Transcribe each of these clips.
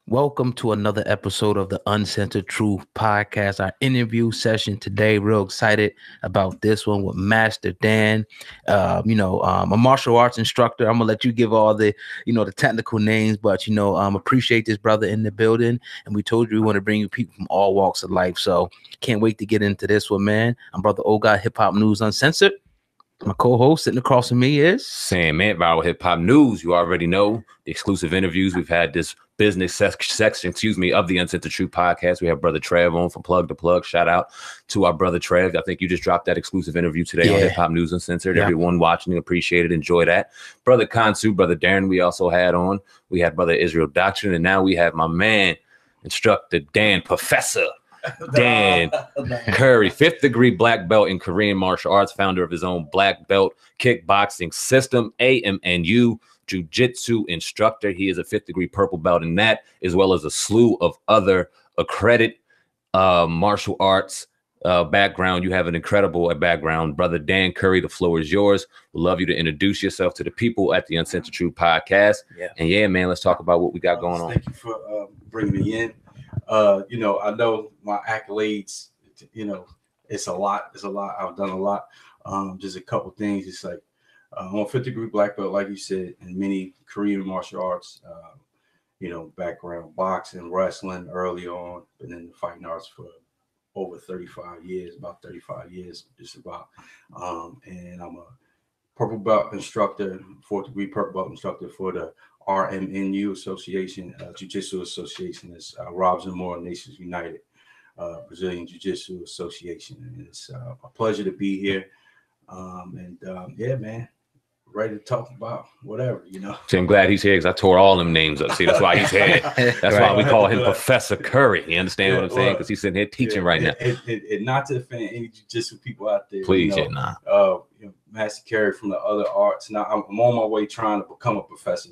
Welcome to another episode of the Uncensored Truth podcast, our interview session today. Real excited about this one with Master Dan. A martial arts instructor. I'm gonna let you give all the, the technical names, but appreciate this brother in the building. And we told you we want to bring you people from all walks of life. So can't wait to get into this one, man. I'm Brother Oga, Hip Hop News Uncensored. My co-host sitting across from me is SamAnt, Viral Hip Hop News. You already know the exclusive interviews. We've had this business section, of the Uncensored Truth podcast. We have Brother Trev on from Plug to Plug. Shout out to our brother Trev. I think you just dropped that exclusive interview today on Hip Hop News Uncensored. Everyone watching, appreciate it, enjoy that. Brother Kansu, Brother Darren, we also had on. We had Brother Israel Doctrine, and now we have my man, Instructor Dan, Professor Dan Carey, 5th degree black belt in Korean martial arts, founder of his own black belt kickboxing system, AMNU jiu-jitsu instructor. He is a 5th degree purple belt in that, as well as a slew of other accredited martial arts background. You have an incredible background. Brother Dan Carey, the floor is yours. We'd love you to introduce yourself to the people at the Uncensored Truth podcast. And man, let's talk about what we got going on. Thank you for bringing me in. I know my accolades, it's a lot. I've done a lot. Just a couple things. It's like I'm a 5th degree black belt, like you said, in many Korean martial arts, background, boxing, wrestling early on, and then the fighting arts for over 35 years, about 35 years, just about. And I'm a purple belt instructor, 4th degree purple belt instructor for the RMNU Association, Jiu-Jitsu Association. It's Robs and Moore Nations United, Brazilian Jiu-Jitsu Association. And it's a pleasure to be here. Man, ready to talk about whatever, See, I'm glad he's here because I tore all them names up. See, that's why he's here. That's why we call him Professor Carey. You understand what I'm saying? Because he's sitting here teaching right now. And not to offend any jiu-jitsu people out there. Please, Master Carey from the other arts. Now I'm on my way trying to become a professor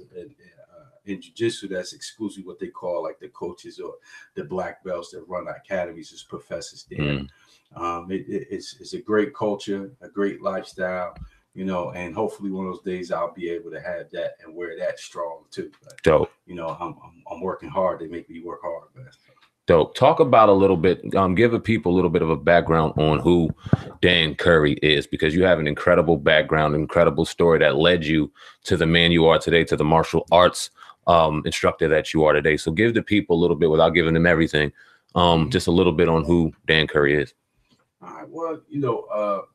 in jiu-jitsu. That's exclusively what they call like the coaches or the black belts that run academies as professors there. It's a great culture, a great lifestyle, and hopefully one of those days I'll be able to have that and wear that strong too. But, dope. I'm working hard. They make me work hard, man. Dope. Talk about a little bit, give the people a little bit of a background on who Dan Carey is, because you have an incredible background, incredible story that led you to the man you are today, to the martial arts instructor that you are today. So give the people a little bit, without giving them everything, just a little bit on who Dan Carey is. All right. Well,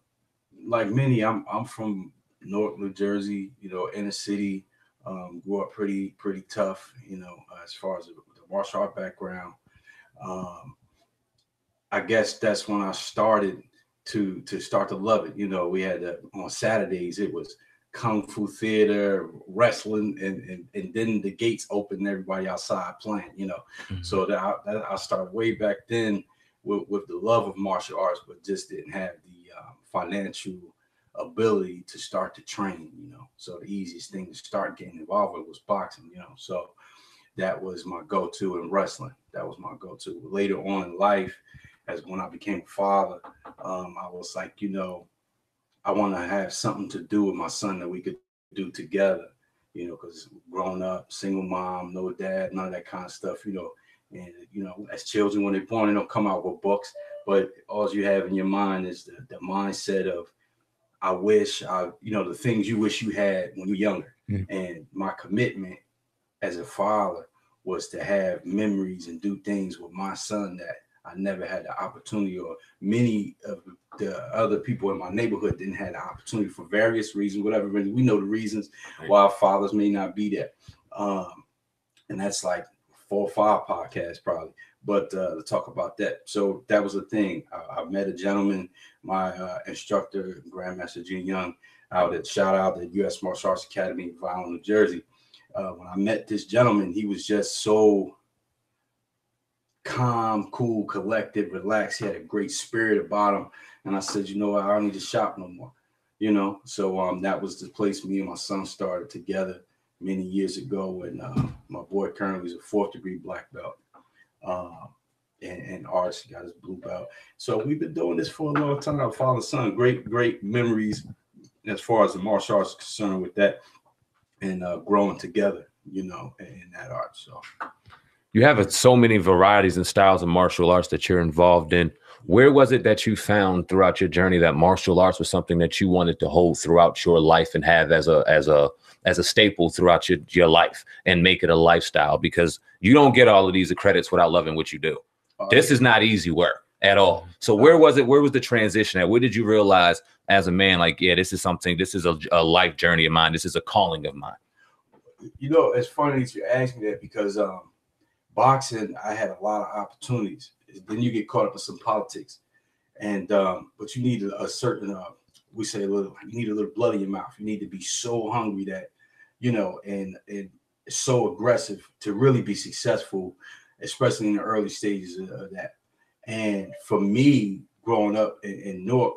like many, I'm from North New Jersey, inner city, grew up pretty tough, as far as the martial art background. I guess that's when I started to start to love it. We had on Saturdays, it was Kung Fu theater, wrestling, and then the gates open and everybody outside playing, So that I started way back then with the love of martial arts, but just didn't have the financial ability to start to train, So the easiest thing to start getting involved with was boxing, So that was my go-to in wrestling. That was my go-to. Later on in life, as when I became a father, I was like, I want to have something to do with my son that we could do together, because growing up, single mom, no dad, none of that kind of stuff, And, as children, when they're born, they don't come out with books, but all you have in your mind is the mindset of, I wish the things you wish you had when you're younger. And my commitment as a father was to have memories and do things with my son that I never had the opportunity, or many of the other people in my neighborhood didn't have the opportunity for various reasons, whatever. We know the reasons why fathers may not be there. And that's like 4 or 5 podcasts probably, but to talk about that. So that was the thing. I met a gentleman, my instructor, Grandmaster Gene Young, shout out at U.S. Martial Arts Academy in Violin, New Jersey. When I met this gentleman, he was just so calm, cool, collected, relaxed. He had a great spirit about him. And I said, I don't need to shop no more, So that was the place me and my son started together many years ago. And my boy currently is a 4th degree black belt. And arts, got his blue belt. So we've been doing this for a long time. Father, son, great memories as far as the martial arts is concerned with that, and growing together, in that art. So You have so many varieties and styles of martial arts that you're involved in. Where was it that you found throughout your journey that martial arts was something that you wanted to hold throughout your life and have as a staple throughout your life and make it a lifestyle? Because you don't get all of these credits without loving what you do. This is not easy work at all. So where was it? Where was the transition at? Where did you realize as a man, like, yeah, this is something, this is a life journey of mine. This is a calling of mine. You know, it's funny that you asked me that because boxing, I had a lot of opportunities. Then you get caught up in some politics, and but you need a certain we say a little. You need a little blood in your mouth. You need to be so hungry that, you know, and so aggressive to really be successful, especially in the early stages of that. And for me, growing up in Newark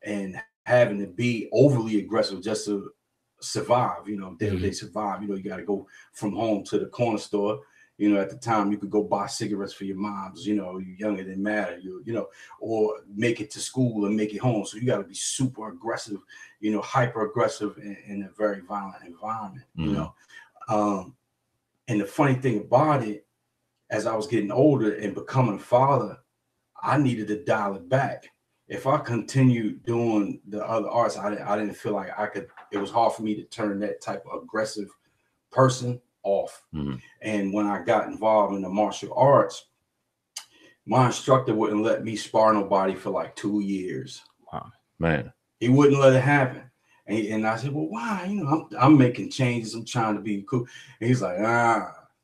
and having to be overly aggressive just to survive, you know, day-to-day survive. You know, you got to go from home to the corner store. You know, at the time you could go buy cigarettes for your moms, you know, you're younger, it didn't matter, you know, or make it to school and make it home. So you got to be super aggressive, you know, hyper aggressive in a very violent environment, you know. And the funny thing about it, as I was getting older and becoming a father, I needed to dial it back. If I continued doing the other arts, I didn't feel like I could. It was hard for me to turn that type of aggressive person off. And when I got involved in the martial arts, my instructor wouldn't let me spar nobody for like 2 years. Wow, man. He wouldn't let it happen. And I said, well, why? You know, I'm making changes. I'm trying to be cool. And he's like,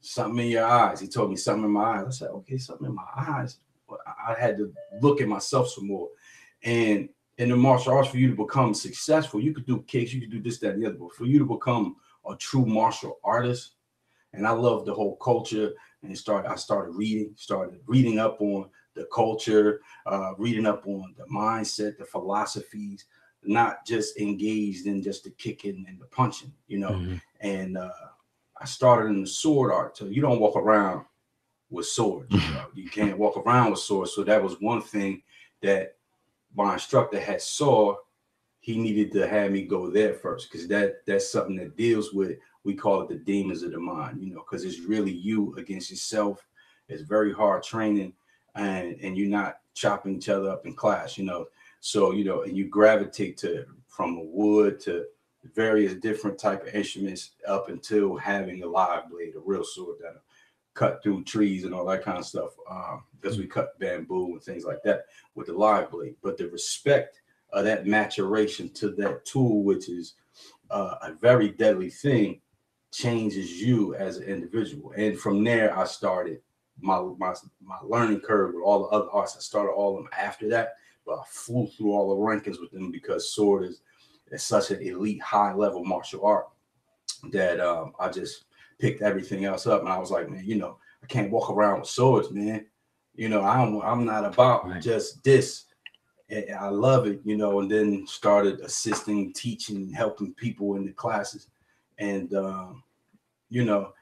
something in your eyes. He told me something in my eyes. I said, okay, something in my eyes. But I had to look at myself some more. And in the martial arts, for you to become successful, you could do kicks, you could do this, that, and the other. But for you to become a true martial artist, and I love the whole culture, and I started reading up on the culture, reading up on the mindset, the philosophies, not just engaged in just the kicking and the punching, you know. And I started in the sword art. So you don't walk around with swords. You know? You can't walk around with swords. So that was one thing that my instructor had saw. He needed to have me go there first, because that's something that deals with, we call it the demons of the mind, you know, because it's really you against yourself. It's very hard training, and you're not chopping each other up in class, you know. So, you know, and you gravitate to from wood to various different type of instruments up until having a live blade, a real sword that cut through trees and all that kind of stuff, because we cut bamboo and things like that with the live blade. But the respect of that maturation to that tool, which is a very deadly thing, changes you as an individual. And from there, I started my learning curve with all the other arts. I started all of them after that, but I flew through all the rankings with them because sword is such an elite, high level martial art that I just picked everything else up. And I was like, man, you know, I can't walk around with swords, man. You know, I'm not about just this. I love it, you know. And then started assisting, teaching, helping people in the classes. And, you know,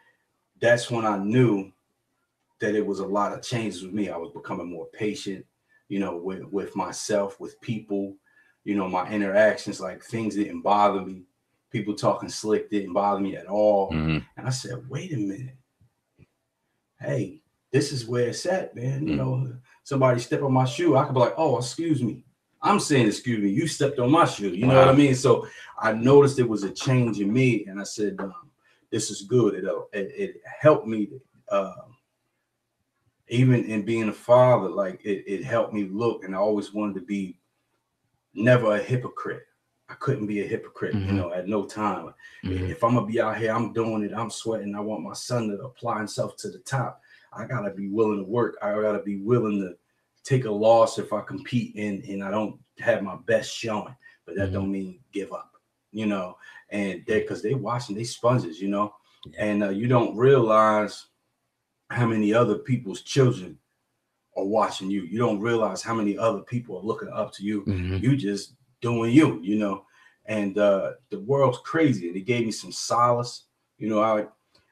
that's when I knew that it was a lot of changes with me. I was becoming more patient, you know, with myself, with people, you know, my interactions, like things didn't bother me. People talking slick didn't bother me at all. And I said, wait a minute. Hey, this is where it's at, man. You know, somebody step on my shoe, I could be like, oh, excuse me. I'm saying, excuse me, you stepped on my shoe. You know what I mean? So I noticed there was a change in me, and I said, this is good. It helped me, even in being a father, like it helped me look, and I always wanted to be never a hypocrite. I couldn't be a hypocrite, you know, at no time. If I'm gonna be out here, I'm doing it, I'm sweating, I want my son to apply himself to the top. I gotta be willing to work. I gotta be willing to take a loss if I compete and I don't have my best showing. But that don't mean give up, you know. And because they watching, they sponges, you know. And you don't realize how many other people's children are watching you. You don't realize how many other people are looking up to you. You just doing you, you know. And the world's crazy. And it gave me some solace. You know,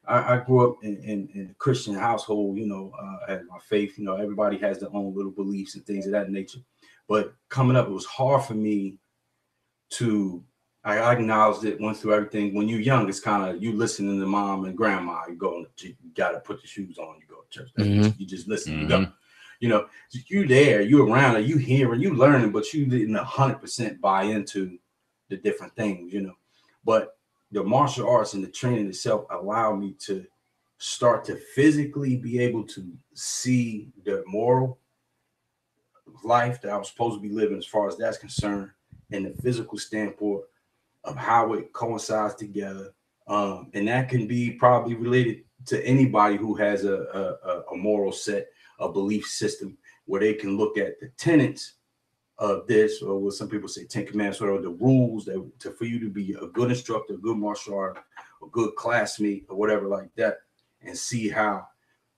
I grew up in a Christian household, you know, at my faith. You know, everybody has their own little beliefs and things of that nature. But coming up, it was hard for me to, I acknowledged it, went through everything. When you're young, it's kind of, you listening to mom and grandma. You got to put the shoes on. You go, church. That's what you just listen, you go. You know, you there, you around it, you hearing, you learning, but you didn't 100% buy into the different things, you know. But the martial arts and the training itself allowed me to start to physically be able to see the moral life that I was supposed to be living as far as that's concerned, and the physical standpoint of how it coincides together. And that can be probably related to anybody who has a moral set, a belief system, where they can look at the tenets of this, or what some people say 10 commandments, or the rules that for you to be a good instructor, a good martial art, a good classmate, or whatever like that, and see how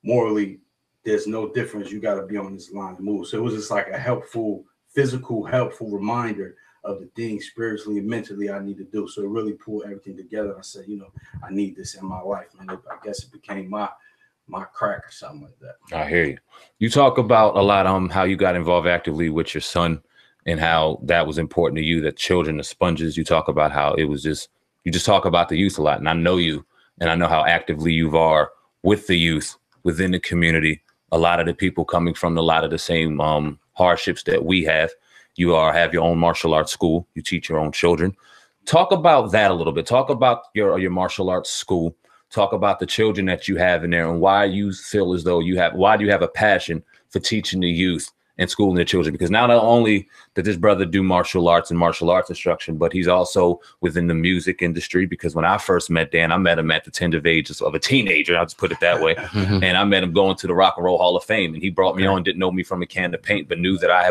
morally there's no difference. You got to be on this line of move. So it was just like a helpful reminder of the things spiritually and mentally I need to do. So it really pulled everything together. I said, you know, I need this in my life, man. I guess it became my crack or something like that. I hear you. You talk about a lot on how you got involved actively with your son and how that was important to you, that children are sponges. You talk about how it was just, you just talk about the youth a lot. And I know you, and I know how actively you are with the youth within the community. A lot of the people coming from a lot of the same hardships that we have. You have your own martial arts school. You teach your own children. Talk about that a little bit. Talk about your martial arts school. Talk about the children that you have in there and why you feel as though why do you have a passion for teaching the youth and schooling the children? Because not only did this brother do martial arts and martial arts instruction, but he's also within the music industry. Because when I first met Dan, I met him at the tender age of a teenager. I'll just put it that way. And I met him going to the Rock and Roll Hall of Fame. And he brought me on, didn't know me from a can of paint, but knew that I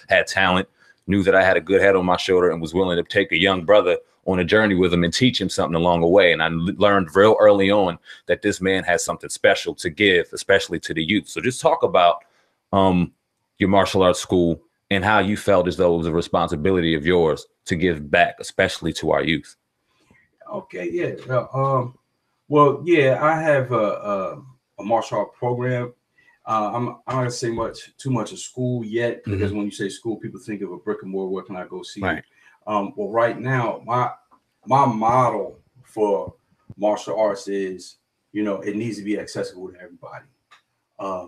had talent, knew that I had a good head on my shoulder, and was willing to take a young brother on a journey with him and teach him something along the way. And I learned real early on that this man has something special to give, especially to the youth. So just talk about your martial arts school and how you felt as though it was a responsibility of yours to give back, especially to our youth. Okay, yeah. Well, yeah, I have a martial art program. I'm not gonna say too much of school yet, because when you say school, people think of a brick and mortar. Where can I go see? Right. Well, right now, my model for martial arts is, you know, it needs to be accessible to everybody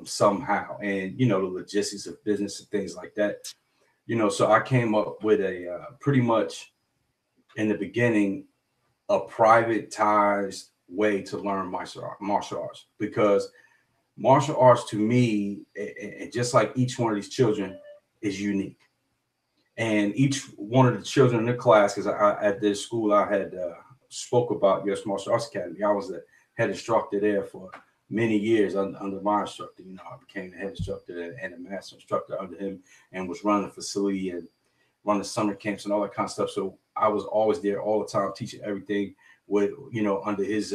somehow, and you know, the logistics of business and things like that. You know, so I came up with a pretty much in the beginning a privatized way to learn martial arts, because martial arts to me, and just like each one of these children, is unique. And each one of the children in the class, because at this school I had spoke about U.S. Martial Arts Academy. I was the head instructor there for many years under my instructor. You know, I became the head instructor and a master instructor under him, and was running the facility and running the summer camps and all that kind of stuff. So I was always there all the time, teaching everything with, you know, under his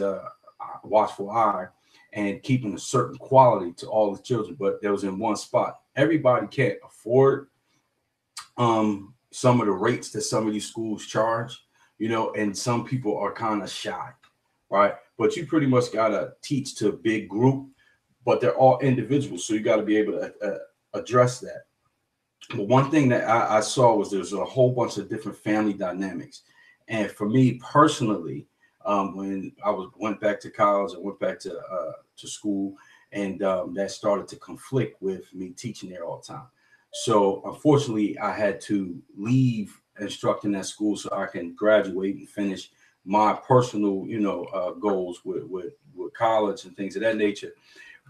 watchful eye, and keeping a certain quality to all the children. But there was in one spot. Everybody can't afford some of the rates that some of these schools charge, you know, and some people are kind of shy, right? But you pretty much got to teach to a big group, but they're all individuals. So you got to be able to address that. But one thing that I saw was there's a whole bunch of different family dynamics. And for me personally, when I went back to college, I went back to school, and that started to conflict with me teaching there all the time. So unfortunately, I had to leave instructing at school so I can graduate and finish my personal, you know, goals with college and things of that nature.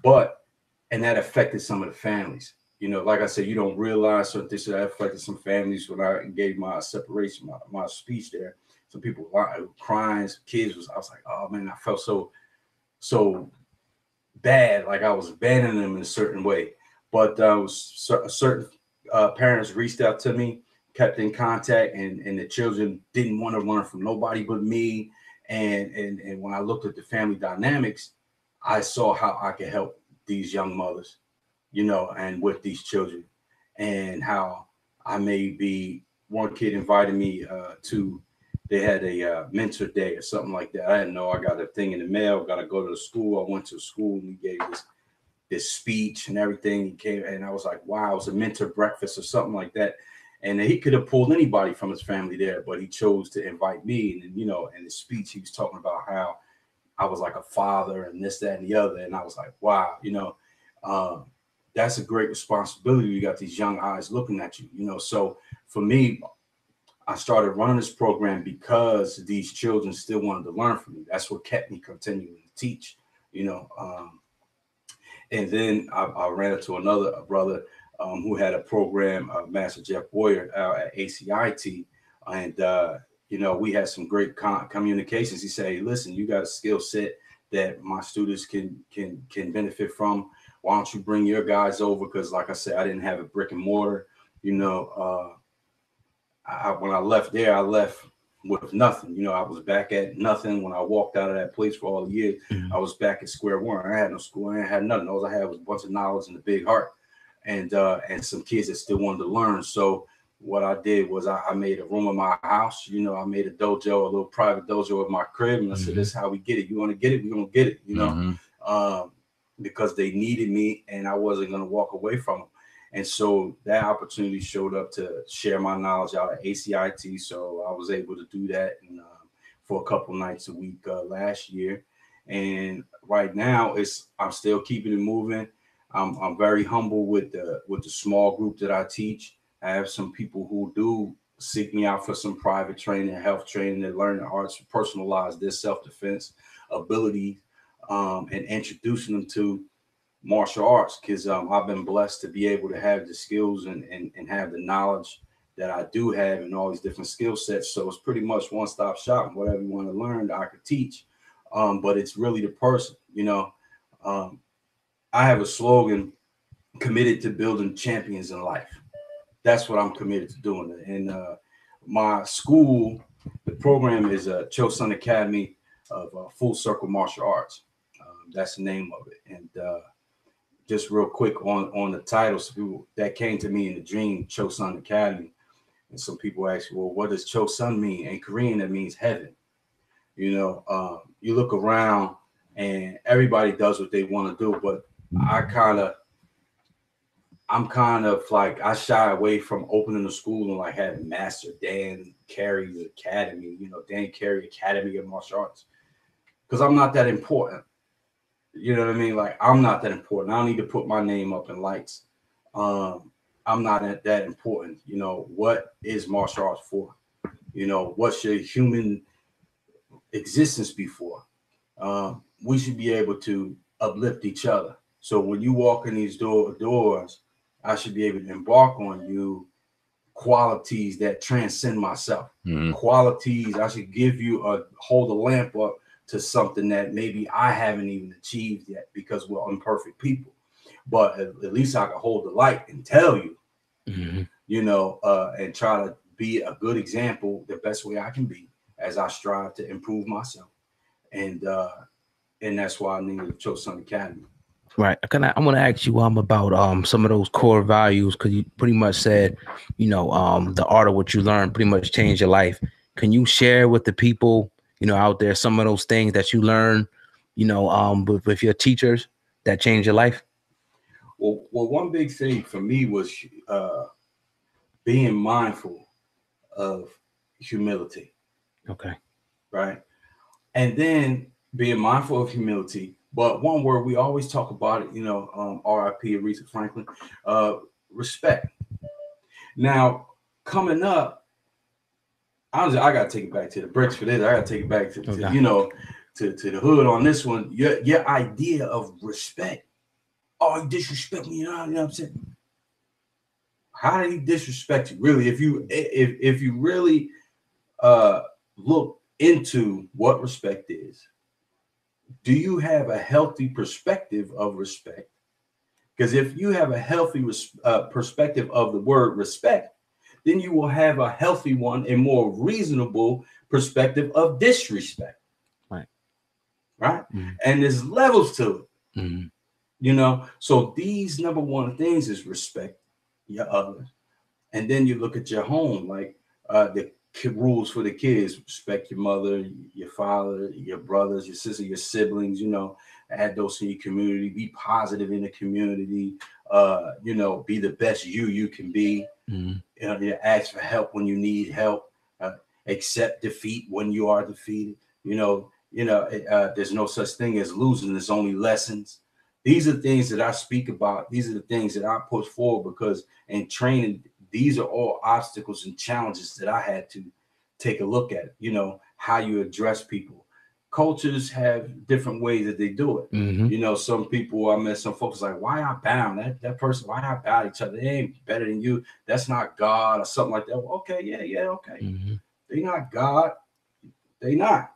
And that affected some of the families. You know, like I said, you don't realize certain things that affected some families. When I gave my separation, my speech there, some people were crying, some kids I was like, oh man, I felt so bad, like I was abandoning them in a certain way. But certain parents reached out to me, kept in contact, and the children didn't want to learn from nobody but me. And when I looked at the family dynamics, I saw how I could help these young mothers, you know, and with these children, and how I may be. One kid invited me to. They had a mentor day or something like that. I didn't know. I got a thing in the mail. Got to go to the school. I went to school, and he gave this speech and everything. He came, and I was like, wow, it was a mentor breakfast or something like that. And he could have pulled anybody from his family there, but he chose to invite me. And you know, in his speech, he was talking about how I was like a father and this, that, and the other. And I was like, wow, that's a great responsibility. You got these young eyes looking at you, So for me, I started running this program because these children still wanted to learn from me. That's what kept me continuing to teach, and then I ran into another brother who had a program, Master Jeff Boyer at ACIT. And, we had some great communications. He said, hey, listen, you got a skill set that my students can benefit from. Why don't you bring your guys over? Because like I said, I didn't have a brick and mortar, when I left there, I left with nothing. I was back at nothing. When I walked out of that place for all the years, I was back at square one. I had no school. I had nothing. All I had was a bunch of knowledge and a big heart, and some kids that still wanted to learn. So what I did was I made a room in my house. I made a dojo, a little private dojo at my crib, and I said, "This is how we get it. You want to get it? We're gonna get it." Because they needed me, and I wasn't gonna walk away from them. And so that opportunity showed up to share my knowledge out at ACIT. So I was able to do that for a couple nights a week last year. And right now I'm still keeping it moving. I'm very humble with the small group that I teach. I have some people who do seek me out for some private training, health training, that learn the arts to personalize their self-defense ability, and introducing them to martial arts, because I've been blessed to be able to have the skills and have the knowledge that I do have in all these different skill sets. So it's pretty much one-stop shop. Whatever you want to learn, I could teach. But it's really the person, I have a slogan: committed to building champions in life. That's what I'm committed to doing. And my school, the program is Chosun Academy of Full Circle Martial Arts. That's the name of it. And just real quick on the title, so people that came to me in the dream, Chosun Academy. And some people ask, well, what does Chosun mean? In Korean, that means heaven. You look around and everybody does what they want to do, but I'm kind of like, I shy away from opening a school and like having Master Dan Carey's Academy, Dan Carey Academy of Martial Arts, because I'm not that important. You know what I mean? Like, I'm not that important. I don't need to put my name up in lights. I'm not that important. What is martial arts for? What's your human existence be for? We should be able to uplift each other. So when you walk in these doors, I should be able to embark on you qualities that transcend myself. Qualities I should give you, hold a lamp up to something that maybe I haven't even achieved yet, because we're imperfect people. But at least I can hold the light and tell you, and try to be a good example the best way I can be as I strive to improve myself. And that's why I named Chosun Academy. Right. I want to ask you about some of those core values, because you pretty much said, the art of what you learned pretty much changed your life. Can you share with the people, out there, some of those things that you learned, with your teachers that changed your life? Well, one big thing for me was being mindful of humility. Okay. Right. And then being mindful of humility. But one word we always talk about it, R.I.P. Aretha Franklin, respect. Now, coming up, I got to take it back to the bricks for this. I got to take it back to the hood on this one. Your idea of respect. Oh, he disrespect me, you know what I'm saying? How did he disrespect you? Really, if you really look into what respect is, do you have a healthy perspective of respect? Because if you have a healthy perspective of the word respect, then you will have a healthy one, a more reasonable perspective of disrespect. Right. Mm-hmm. And there's levels to it. Mm-hmm. So these number one things is respect your others. And then you look at your home, like the rules for the kids: respect your mother, your father, your brothers, your sister, your siblings, add those in your community, be positive in the community, be the best you can be. Mm-hmm. Ask for help when you need help, accept defeat when you are defeated, You know, there's no such thing as losing. There's only lessons. These are things that I speak about. These are the things that I push forward because in training, these are all obstacles and challenges that I had to take a look at. You know, how you address people. Cultures have different ways that they do it. You know, some people, I met some folks like, why I bound that person? Why I bow each other? They ain't better than you. That's not God or something like that. Well, okay, yeah, okay. They not God. They not.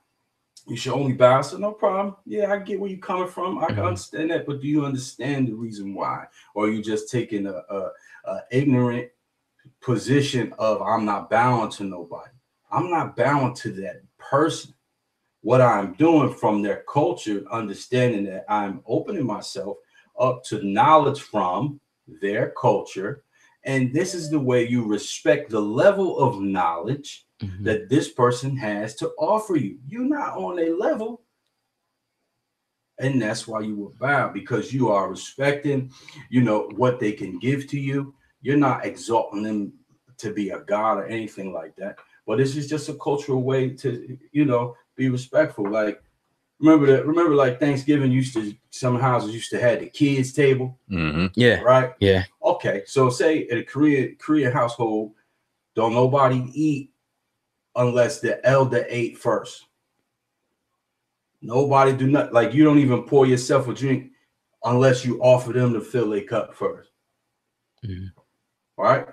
You should only bow. So no problem. Yeah, I get where you're coming from. I can understand that. But do you understand the reason why? Or are you just taking a ignorant position of I'm not bowing to nobody? I'm not bowing to that person. What I'm doing from their culture, understanding that I'm opening myself up to knowledge from their culture. And this is the way you respect the level of knowledge that this person has to offer you. You're not on a level. And that's why you will bow, because you are respecting, you know, what they can give to you. You're not exalting them to be a god or anything like that. But this is just a cultural way to, you know, be respectful. Like, remember like Thanksgiving some houses used to have the kids table. Yeah. Right. Yeah. Okay. So say at a Korean household, don't nobody eat unless the elder ate first. Nobody do not, like, you don't even pour yourself a drink unless you offer them to fill a cup first. All right.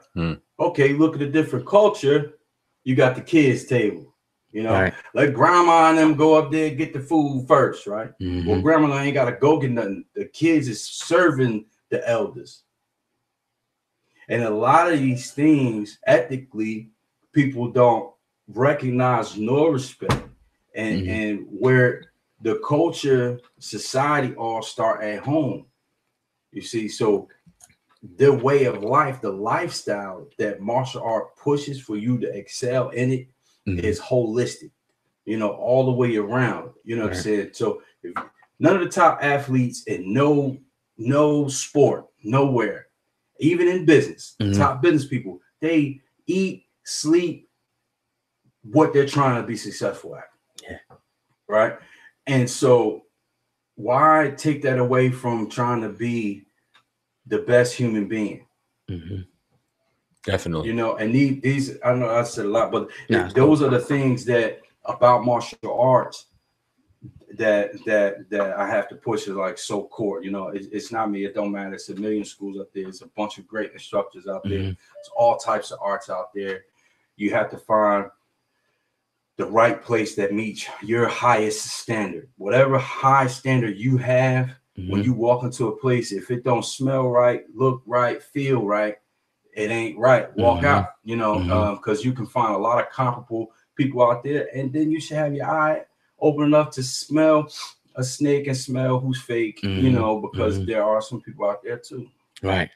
Okay. Look at a different culture. You got the kids table. You know, let grandma and them go up there and get the food first, right? Well, grandma ain't got to go get nothing. The kids is serving the elders. And a lot of these things, ethically, people don't recognize nor respect. And where the culture, society all start at home. You see, so the way of life, the lifestyle that martial art pushes for you to excel in it is holistic, you know, all the way around. You know what I'm saying? So if none of the top athletes in no sport, nowhere, even in business, top business people, they eat, sleep what they're trying to be successful at. Yeah. Right. And so why take that away from trying to be the best human being? Definitely. You know, and these I know I said a lot, but those are the things that about martial arts that I have to push is like so core. You know, it's not me. It don't matter. It's a million schools up there. It's a bunch of great instructors out there. It's all types of arts out there. You have to find the right place that meets your highest standard. Whatever high standard you have, when you walk into a place, if it don't smell right, look right, feel right, it ain't right. Walk out, you know, because you can find a lot of comparable people out there, and then you should have your eye open enough to smell a snake and smell who's fake, you know, because there are some people out there too. Right.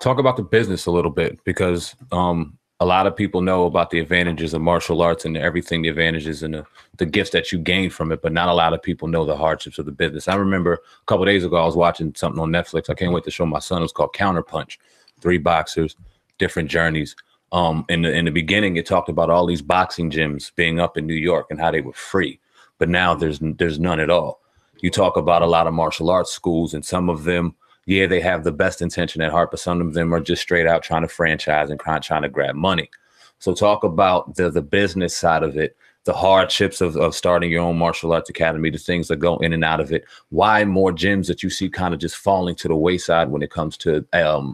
Talk about the business a little bit, because a lot of people know about the advantages of martial arts and everything, the advantages and the gifts that you gain from it, but not a lot of people know the hardships of the business. I remember a couple of days ago, I was watching something on Netflix. I can't wait to show my son. It was called Counterpunch. 3 boxers, different journeys. In the beginning, it talked about all these boxing gyms being up in New York and how they were free, but now there's none at all. You talk about a lot of martial arts schools, and some of them, yeah, they have the best intention at heart, but some of them are just straight out trying to franchise and trying to grab money. So talk about the business side of it, the hardships of starting your own martial arts academy, the things that go in and out of it. Why more gyms that you see kind of just falling to the wayside when it comes to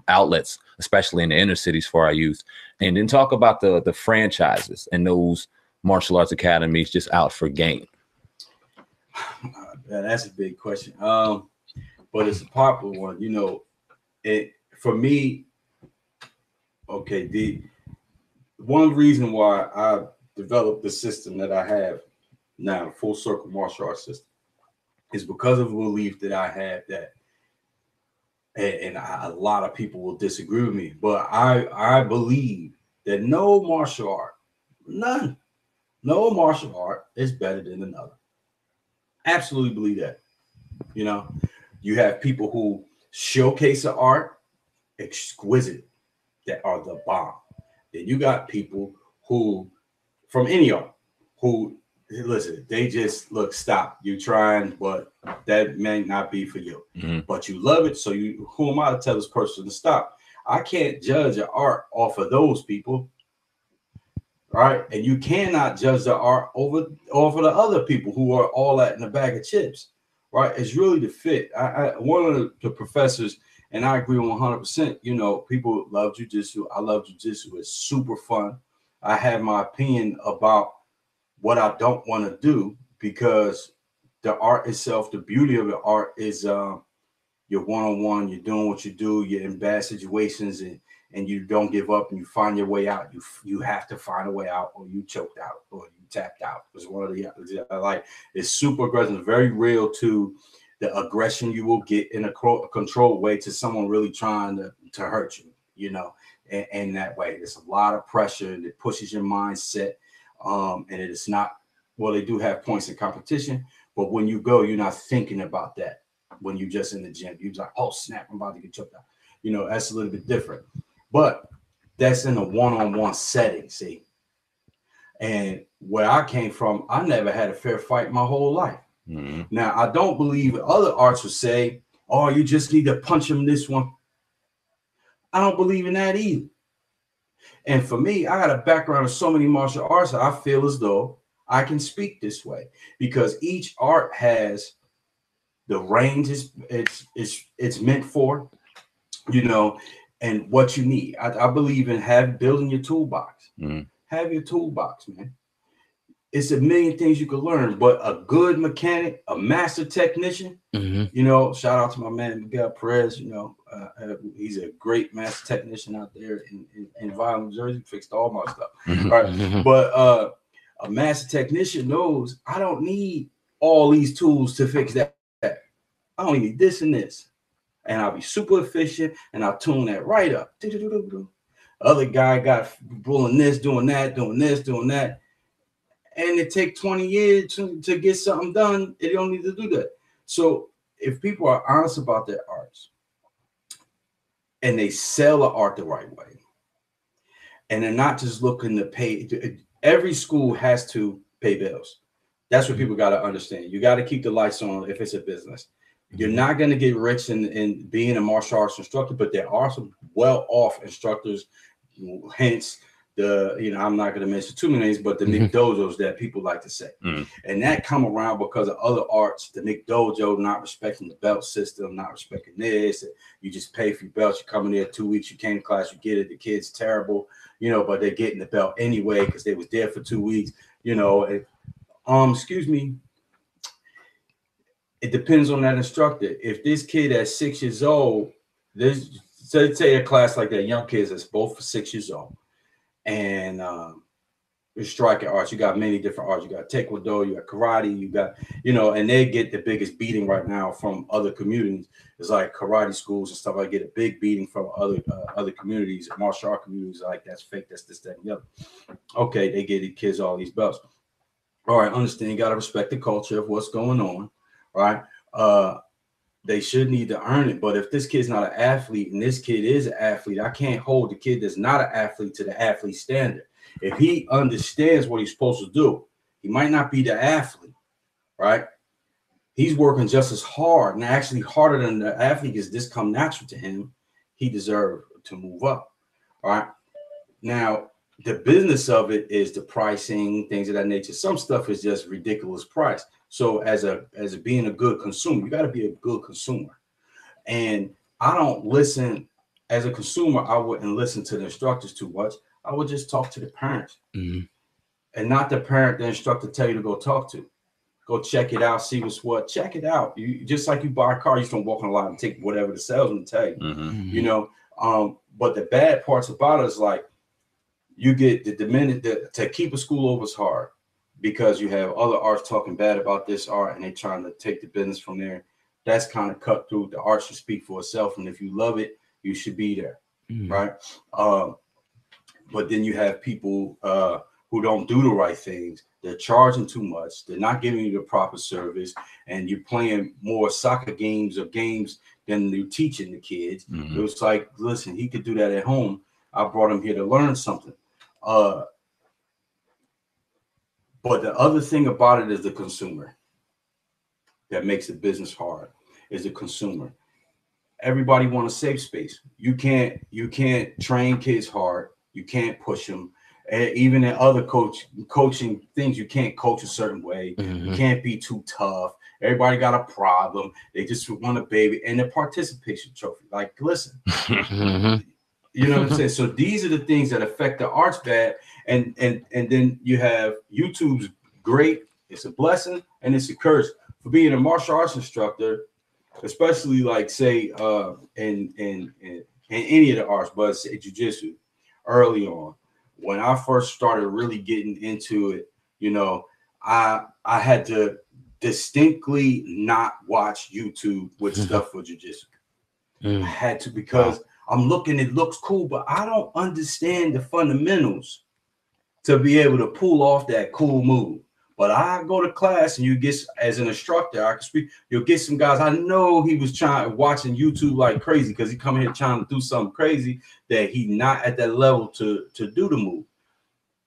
outlets, especially in the inner cities for our youth. And then talk about the franchises and those martial arts academies just out for gain. That's a big question. But it's a popular one. You know, it for me, okay, the one reason why I developed the system that I have now, full circle martial arts system, is because of a belief that I have that, and a lot of people will disagree with me, but I believe that no martial art, no martial art is better than another. Absolutely believe that. You know, you have people who showcase an art, exquisite, that are the bomb. Then you got people who, from any art, who listen, they just look, stop. You're trying, but that may not be for you. But you love it, so who am I to tell this person to stop? I can't judge an art off of those people, right? And you cannot judge the art off of the other people who are all that in a bag of chips, right? It's really the fit. One of the professors, and I agree 100%. You know, people love jujitsu. I love jujitsu. It's super fun. I have my opinion about what I don't want to do, because the art itself, the beauty of the art is you're one-on-one, you're doing what you do, you're in bad situations, and you don't give up, and you find your way out. You have to find a way out, or you choked out, or you tapped out. It's one of the, like, it's super aggressive, very real to the aggression you will get in a controlled way to someone really trying to hurt you, you know, and that way. There's a lot of pressure that pushes your mindset. And it is not, well, they do have points in competition, but when you go, you're not thinking about that. When you're just in the gym, you're like, oh snap, I'm about to get choked out. You know, that's a little bit different, but that's in a one-on-one setting. See, and where I came from, I never had a fair fight my whole life. Now, I don't believe other arts would say, oh, you just need to punch him this one. I don't believe in that either. And for me, I got a background in so many martial arts that I feel as though I can speak this way, because each art has the range it's meant for, you know, and what you need. I believe in building your toolbox. Have your toolbox, man. It's a million things you can learn, but a good mechanic, a master technician, you know, shout out to my man Miguel Perez. You know, he's a great master technician out there in Violent, New Jersey. Fixed all my stuff. All right, but a master technician knows I don't need all these tools to fix that. I only need this and this, and I'll be super efficient, and I'll tune that right up. Other guy got pulling this, doing that, doing this, doing that. And it take 20 years to get something done. They don't need to do that. So if people are honest about their arts and they sell the art the right way, and they're not just looking to pay, every school has to pay bills. That's what people got to understand. You got to keep the lights on if it's a business. You're not going to get rich in being a martial arts instructor, but there are some well-off instructors, hence I'm not going to mention too many names, but the McDojos that people like to say. And that come around because of other arts, the McDojo not respecting the belt system, not respecting this. You just pay for your belts. You come in there 2 weeks, you came to class, you get it. The kid's terrible, you know, but they're getting the belt anyway because they was there for 2 weeks, you know. Excuse me. It depends on that instructor. If this kid at 6 years old, say a class like that, young kids that's both for 6 years old, and striking arts, you got many different arts. You got taekwondo, you got karate, you got, you know, and they get the biggest beating right now from other communities. It's like karate schools and stuff. I get a big beating from other communities, martial art communities. Like, that's fake, that's this, that, and the other. Okay, they get the kids all these belts. All right, understand. You got to respect the culture of what's going on, right? They should need to earn it. But if this kid's not an athlete and this kid is an athlete, I can't hold the kid that's not an athlete to the athlete standard. If he understands what he's supposed to do, he might not be the athlete, right? He's working just as hard, and actually harder than the athlete, because this come natural to him. He deserves to move up, all right? Now, the business of it is the pricing, things of that nature. Some stuff is just ridiculous price. So as being a good consumer, you got to be a good consumer. And I don't listen, as a consumer, I wouldn't listen to the instructors too much. I would just talk to the parents, and not the parent the instructor tell you to go talk to. Go check it out, see what's what. Check it out. You just like you buy a car, you just don't walk on the lot and take whatever the salesman tell you. You know, but the bad parts about it is like, you get the diminished, to keep a school over is hard, because you have other arts talking bad about this art and they trying to take the business from there. That's kind of cut through. The art should speak for itself, and if you love it, you should be there, right? But then you have people who don't do the right things. They're charging too much. They're not giving you the proper service, and you're playing more soccer games or games than you're teaching the kids. It was like, listen, he could do that at home. I brought him here to learn something. But the other thing about it is the consumer that makes the business hard is the consumer. Everybody wants a safe space. You can't train kids hard. You can't push them. And even in other coaching things, you can't coach a certain way. You can't be too tough. Everybody got a problem. They just want a baby and a participation trophy. Like, listen, you know what I'm saying? So these are the things that affect the arts bad. And then you have YouTube's great. It's a blessing and it's a curse. For being a martial arts instructor, especially like say in any of the arts, but say jiu-jitsu early on, when I first started really getting into it, you know, I had to distinctly not watch YouTube with stuff for jiu-jitsu. I had to, because I'm looking, it looks cool, but I don't understand the fundamentals to be able to pull off that cool move. But I go to class and you get, as an instructor, I can speak, you'll get some guys. I know he was watching YouTube like crazy because he come here trying to do something crazy that he not at that level to do the move.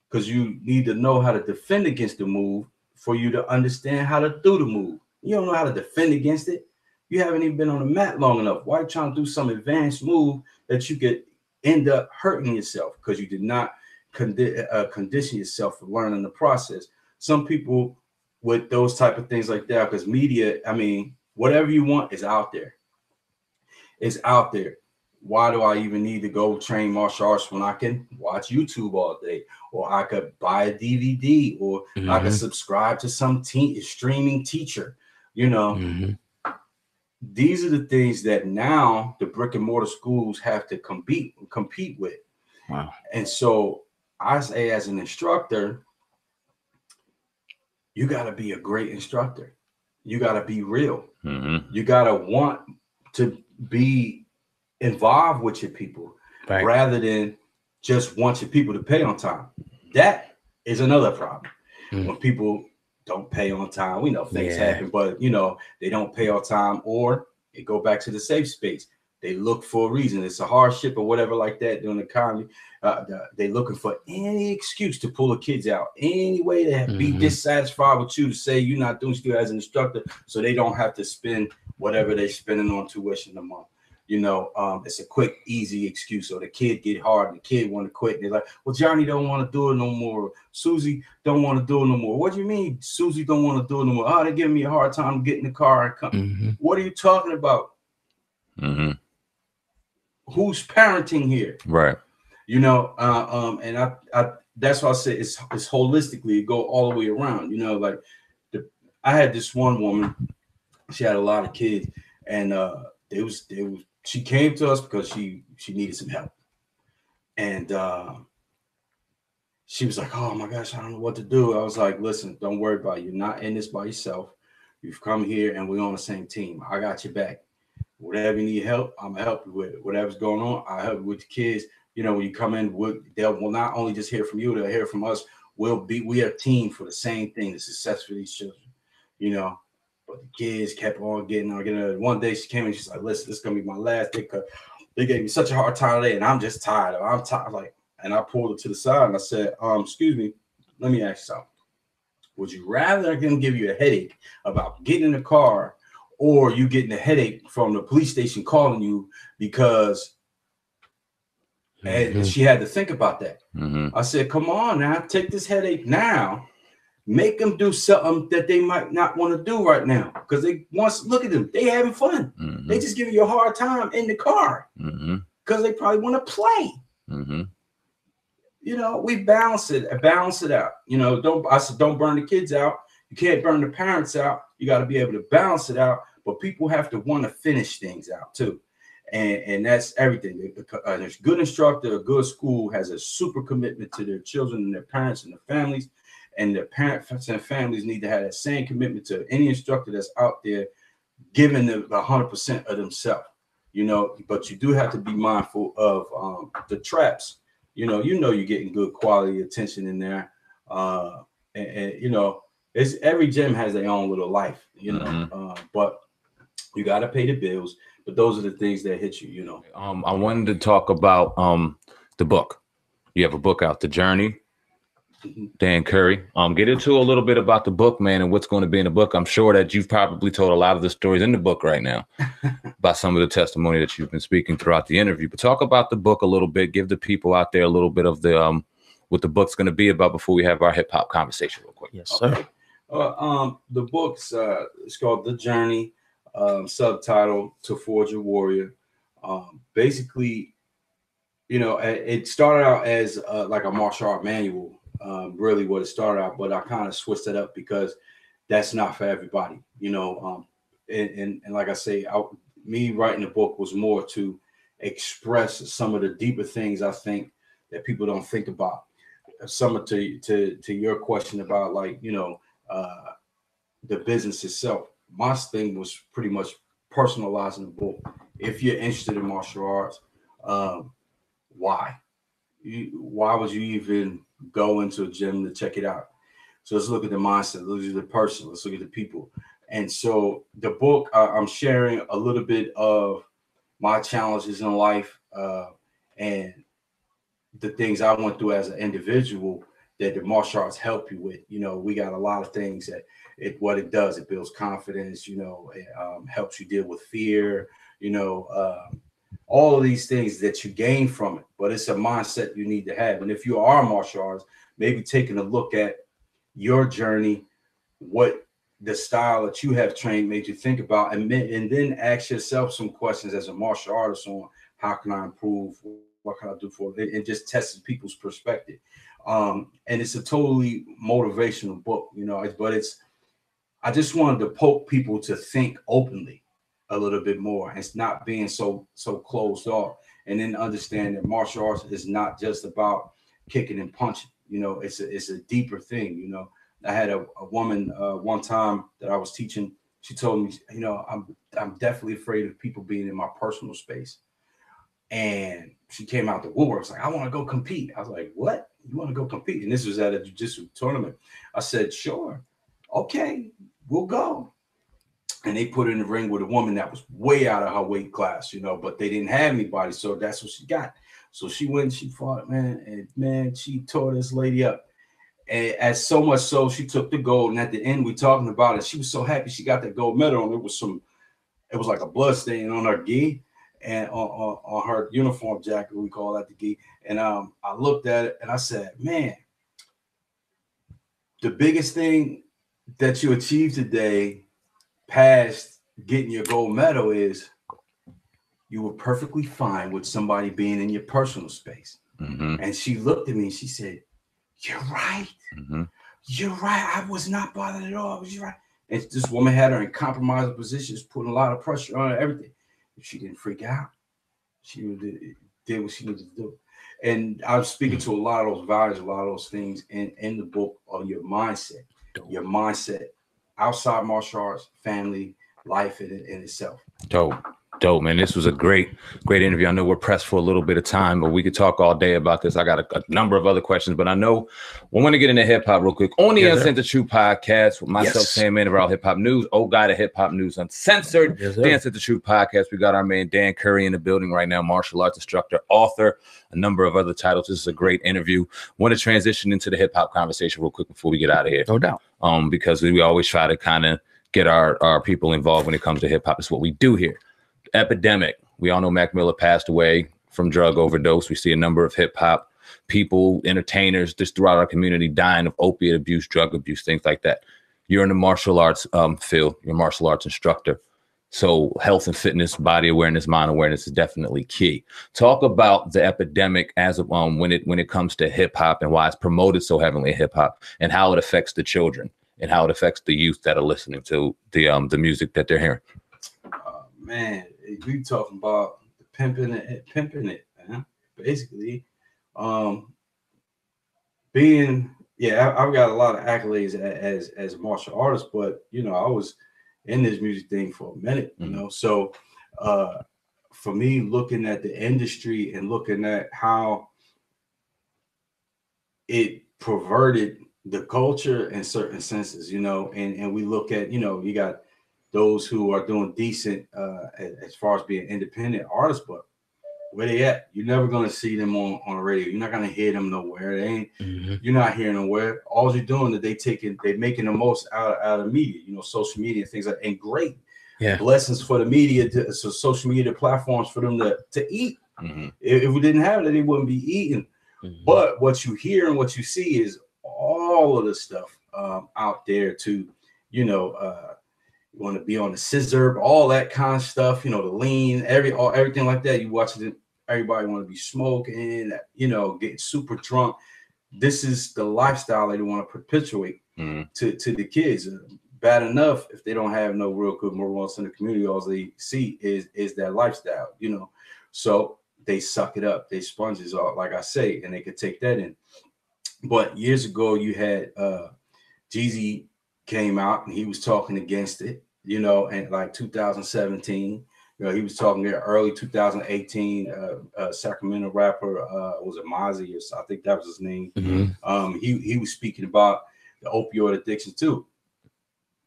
Because you need to know how to defend against the move for you to understand how to do the move. You don't know how to defend against it. You haven't even been on the mat long enough. Why are you trying to do some advanced move that you could end up hurting yourself because you did not condition yourself for learning the process? Some people with those type of things like that, because media, I mean, whatever you want is out there. It's out there. Why do I even need to go train martial arts when I can watch YouTube all day, or I could buy a DVD, or I could subscribe to some streaming teacher? You know, these are the things that now the brick and mortar schools have to compete with. Wow. And so I say, as an instructor, you got to be a great instructor. You got to be real. You got to want to be involved with your people, rather than just want your people to pay on time. That is another problem. When people don't pay on time, we know things happen, but you know, they don't pay on time, or they go back to the safe space. They look for a reason. It's a hardship or whatever like that during the economy. They looking for any excuse to pull the kids out, any way to be dissatisfied with you, to say you're not doing still as an instructor, so they don't have to spend whatever they're spending on tuition a month. You know, it's a quick, easy excuse. So the kid get hard and the kid want to quit. And they're like, well, Johnny don't want to do it no more. Susie don't want to do it no more. What do you mean Susie don't want to do it no more? Oh, they're giving me a hard time getting in the car and come. What are you talking about? Who's parenting here? Right. You know, and I that's why I say it's holistically, it go all the way around. You know, like I had this one woman, she had a lot of kids, and she came to us because she needed some help. And she was like, oh my gosh, I don't know what to do. I was like, listen, don't worry about it. You're not in this by yourself. You've come here and we're on the same team. I got your back. Whatever you need help, I'm gonna help you with it. Whatever's going on, I'll help you with the kids. You know, when you come in, they'll not only just hear from you, they'll hear from us. We are a team for the same thing, the success for these children, you know. But the kids kept on getting. One day she came in, she's like, listen, this is gonna be my last day because they gave me such a hard time today, and I'm just tired. I'm tired. Like, and I pulled her to the side and I said, excuse me, let me ask you something. Would you rather them give you a headache about getting in the car, or you getting a headache from the police station calling you because and she had to think about that. I said, come on now, take this headache now. Make them do something that they might not want to do right now. Because look at them, they having fun. They just giving you a hard time in the car. Because they probably want to play. You know, we balance it out. You know, don't burn the kids out. You can't burn the parents out. You got to be able to balance it out. But people have to want to finish things out too. And that's everything. A good instructor, a good school has a super commitment to their children and their parents and their families. And the parents and families need to have that same commitment to any instructor that's out there, giving them 100% of themselves. You know, but you do have to be mindful of the traps. You know, you're getting good quality attention in there. And you know, every gym has their own little life, you know, but you got to pay the bills. But those are the things that hit you, you know. I wanted to talk about the book. You have a book out, The Journey. Dan Carey. Get into a little bit about the book, man, and what's going to be in the book. I'm sure that you've probably told a lot of the stories in the book right now about some of the testimony that you've been speaking throughout the interview. But talk about the book a little bit. Give the people out there a little bit of the what the book's going to be about before we have our hip hop conversation real quick. Yes, sir. Okay. The book's it's called The Journey, subtitle To Forge a Warrior. Basically, you know, it started out as like a martial art manual, really what it started out, but I kind of switched it up because that's not for everybody, you know. And like I say, me writing the book was more to express some of the deeper things I think that people don't think about. Some to your question about, like, you know, the business itself. My thing was pretty much personalizing the book. If you're interested in martial arts, why would you even go into a gym to check it out? So let's look at the mindset, let's look at the person, let's look at the people. And so the book, I'm sharing a little bit of my challenges in life, and the things I went through as an individual that the martial arts help you with. You know, we got a lot of things that what it does, it builds confidence, you know, it helps you deal with fear, you know, all of these things that you gain from it, but it's a mindset you need to have. And if you are martial arts, maybe taking a look at your journey, what the style that you have trained made you think about, and then ask yourself some questions as a martial artist on how can I improve, what can I do for it, and just testing people's perspective. And it's a totally motivational book, you know, I just wanted to poke people to think openly a little bit more. It's not being so closed off, and then understand that martial arts is not just about kicking and punching. You know, it's a deeper thing. You know, I had a woman one time that I was teaching. She told me, you know, I'm definitely afraid of people being in my personal space. And she came out the woodwork, like, I want to go compete. I was like, what? You want to go compete? And this was at a jiu-jitsu tournament. I said, sure. Okay, we'll go. And they put her in the ring with a woman that was way out of her weight class, you know, but they didn't have anybody. So that's what she got. So she went and she fought, man. And man, she tore this lady up. And as so much so, she took the gold. And at the end, we talking about it. She was so happy she got that gold medal. And it was like a blood stain on her gi and on her uniform jacket. We call that the gi. And I looked at it and I said, man, the biggest thing that you achieved today, past getting your gold medal, is you were perfectly fine with somebody being in your personal space. Mm-hmm. And she looked at me and she said, you're right. Mm-hmm. You're right. I was not bothered at all. You're right. And this woman had her in compromising positions, putting a lot of pressure on her, everything. She didn't freak out. She did what she needed to do. And I'm speaking to a lot of those values, a lot of those things in the book on your mindset. Your mindset outside martial arts, family, life in itself. Dope, man. This was a great interview. I know we're pressed for a little bit of time, but we could talk all day about this. I got a number of other questions, but I know we want to get into hip hop real quick. On the Uncensored True podcast with myself, SamAnt, of our hip hop news, old guy to hip hop news, Uncensored. The Uncensored True podcast. We got our man Dan Carey in the building right now, martial arts instructor, author, a number of other titles. This is a great interview. Want to transition into the hip hop conversation real quick before we get out of here. No doubt. Because we always try to kind of get our people involved when it comes to hip hop. It's what we do here. Epidemic. We all know Mac Miller passed away from drug overdose. We see a number of hip hop people, entertainers, just throughout our community dying of opiate abuse, drug abuse, things like that. You're in the martial arts field. You're a martial arts instructor. So health and fitness, body awareness, mind awareness is definitely key. Talk about the epidemic as of when it comes to hip hop and why it's promoted so heavily in hip hop, and how it affects the children and how it affects the youth that are listening to the music that they're hearing. Man, we talking about pimping it, man. Basically, I've got a lot of accolades as a martial artist, but you know, I was in this music thing for a minute, you know. So for me, looking at the industry and looking at how it perverted the culture in certain senses, you know, and we look at, you know, you got those who are doing decent as far as being independent artists, but Where they at? You're never gonna see them on the radio. You're not gonna hear them nowhere. They ain't. You're not hearing them nowhere. All you're doing is they're making the most out of media. You know, social media and things like. And great. Yeah. Blessings for the media. So social media platforms for them to eat. If we didn't have it, they wouldn't be eating. But what you hear and what you see is all of the stuff out there to, you know. You want to be on the scissor, all that kind of stuff, you know, the lean, everything like that. You watch it, everybody want to be smoking, you know, getting super drunk. This is the lifestyle they want to perpetuate to the kids. Bad enough if they don't have no real good morals in the community, all they see is that lifestyle, you know. So they suck it up, they sponges all, like I say, and they could take that in. But years ago, you had Jeezy came out and he was talking against it, you know, and like 2017, you know, he was talking there early 2018, Sacramento rapper, was it Mozzie, or I think that was his name. He was speaking about the opioid addiction too.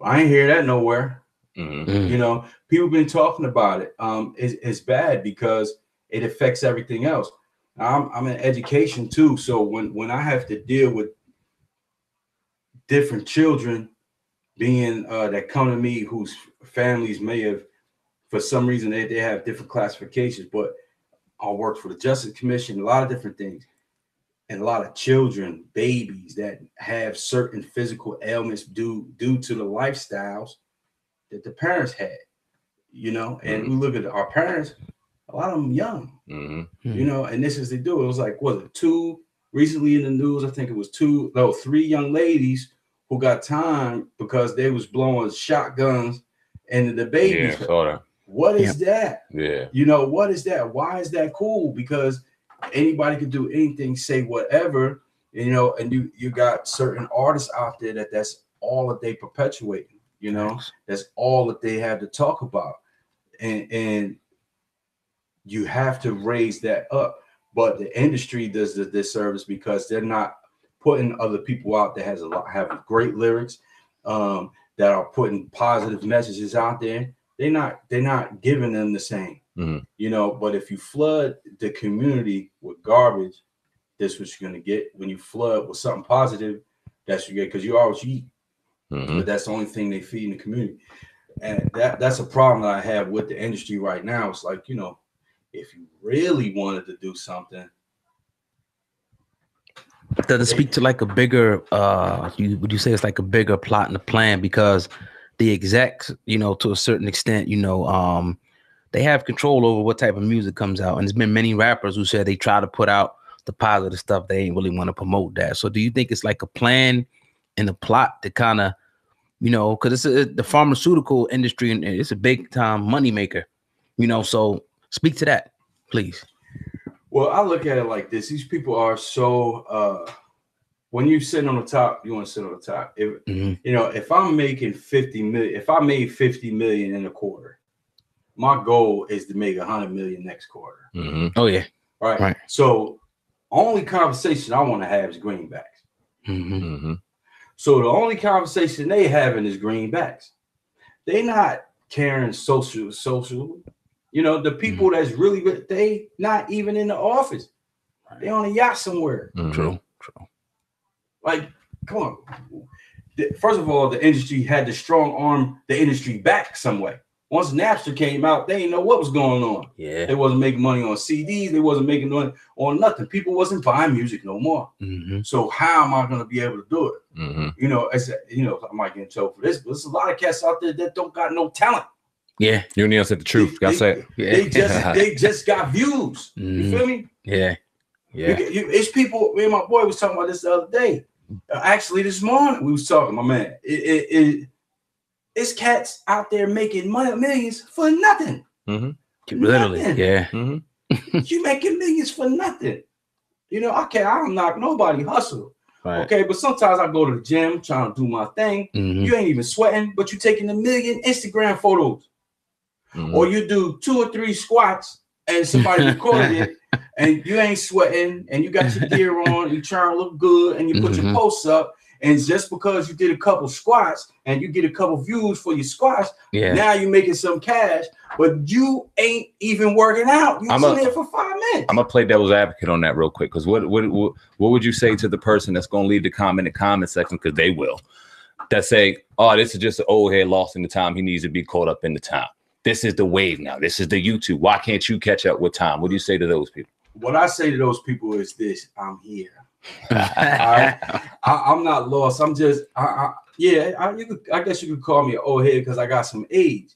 I ain't hear that nowhere. You know, people been talking about it. It's bad because it affects everything else. I'm in education too, so when I have to deal with different children being that come to me whose families may have, for some reason, they have different classifications, but I work for the Justice Commission, a lot of different things, and a lot of children, babies that have certain physical ailments due to the lifestyles that the parents had, you know. And we look at our parents, a lot of them young, you know, and this is they do. It was like, was it two recently in the news? I think it was three young ladies who got time because they was blowing shotguns and the babies. Yeah, what is that? Yeah. You know, what is that? Why is that cool? Because anybody can do anything, say whatever, you know, and you got certain artists out there that's all that they perpetuate, you know, that's all that they have to talk about. And you have to raise that up. But the industry does the disservice because they're not putting other people out that have great lyrics, that are putting positive messages out there. They're not giving them the same, you know. But if you flood the community with garbage, that's what you're gonna get. When you flood with something positive, that's what you get, because you always eat. But that's the only thing they feed in the community, and that's a problem that I have with the industry right now. It's like, you know, if you really wanted to do something. Does it speak to like a bigger, would you say it's like a bigger plot and a plan? Because the execs, you know, to a certain extent, you know, they have control over what type of music comes out. And there's been many rappers who said they try to put out the positive stuff. They ain't really want to promote that. So do you think it's like a plan and a plot to kind of, you know, because it's the pharmaceutical industry and it's a big time money maker, you know, so speak to that, please. Well, I look at it like this. These people are so, when you sit on the top, you want to sit on the top. If, you know, if I'm making 50 million, if I made 50 million in a quarter, my goal is to make 100 million next quarter. Oh, yeah. Right. So only conversation I want to have is greenbacks. So the only conversation they having is greenbacks. They not caring social. You know, the people that's really good, they not even in the office. They on a yacht somewhere. True. Like, come on. First of all, the industry had to strong arm the industry back some way. Once Napster came out, they didn't know what was going on. Yeah. They wasn't making money on CDs. They wasn't making money on nothing. People wasn't buying music no more. So how am I going to be able to do it? You know, I might get in trouble for this, but there's a lot of cats out there that don't got no talent. Yeah, you and said the truth. Gotta say it. They just got views. You feel me? Yeah. It's people. Me and my boy was talking about this the other day. Actually, this morning we was talking. My man, it's cats out there making millions for nothing. Literally, nothing. Yeah. You making millions for nothing. You know, I don't knock nobody hustle. Right. Okay, but sometimes I go to the gym trying to do my thing. You ain't even sweating, but you taking 1 million Instagram photos. Or you do 2 or 3 squats and somebody recorded it and you ain't sweating and you got your gear on, you trying to look good and you put your posts up And just because you did a couple squats and you get a couple views for your squats, now you're making some cash, but you ain't even working out. You sitting there for 5 minutes. I'm gonna play devil's advocate on that real quick, because what would you say to the person that's gonna leave the comment in the comment section, because they will, that say, oh, this is just an old head lost in the time. He needs to be caught up in the time. This is the wave now. This is the YouTube. Why can't you catch up with time? What do you say to those people? What I say to those people is this: I'm here. I'm not lost. I'm just, I guess you could call me an old head because I got some age,